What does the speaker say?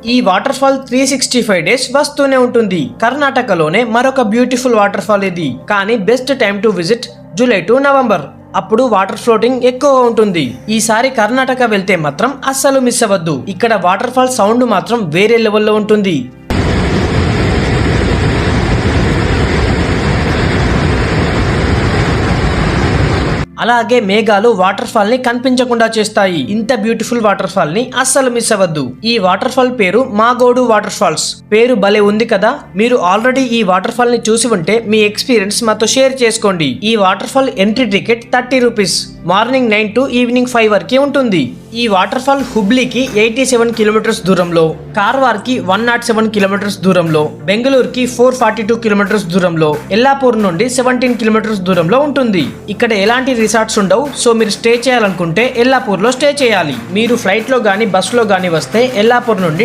ఈ water fall 365 days వస్తూనే ఉంటుంది. కర్ణాటకలోనే మరొక బ్యూటిఫుల్ వాటర్ ఫాల్ ఇది. కానీ best time to visit July to November. అప్పుడు వాటర్ ఫ్లోటింగ్ ఎక్కువగా ఉంటుంది. ఈసారి కర్ణాటక వెళ్తే మాత్రం అస్సలు మిస్ అవ్వద్దు. ఇక్కడ వాటర్ ఫాల్ సౌండ్ మాత్రం వేరే లెవెల్లో ఉంటుంది. అలాగే మేఘాలు వాటర్ ఫాల్ ని కనిపించకుండా చేస్తాయి. ఇంత బ్యూటిఫుల్ వాటర్ ఫాల్ ని అస్సలు మిస్ అవ్వద్దు. ఈ వాటర్ ఫాల్ పేరు మాగోడు వాటర్ ఫాల్స్. పేరు భలే ఉంది కదా. మీరు ఆల్రెడీ ఈ వాటర్ ఫాల్ ని చూసి ఉంటే మీ ఎక్స్పీరియన్స్ మాతో షేర్ చేసుకోండి. ఈ water fall entry ticket 30 rupees. Morning 9 to evening 5 వరకు ఉంటుంది. ఈ వాటర్ ఫాల్ హుబ్లీకి 87 కిలోమీటర్స్ దూరంలో, కార్వార్ కి 107 కిలోమీటర్స్ దూరంలో, బెంగళూరుకి 442 కిలోమీటర్స్ దూరంలో, ఎల్లాపూర్ నుండి 17 కిలోమీటర్స్ దూరంలో ఉంటుంది. ఇక్కడ ఎలాంటి రిసార్ట్స్ ఉండవు. సో మీరు స్టే చేయాలనుకుంటే ఎల్లాపూర్ లో స్టే చేయాలి. మీరు ఫ్లైట్ లో గానీ బస్ లో గానీ వస్తే ఎల్లాపూర్ నుండి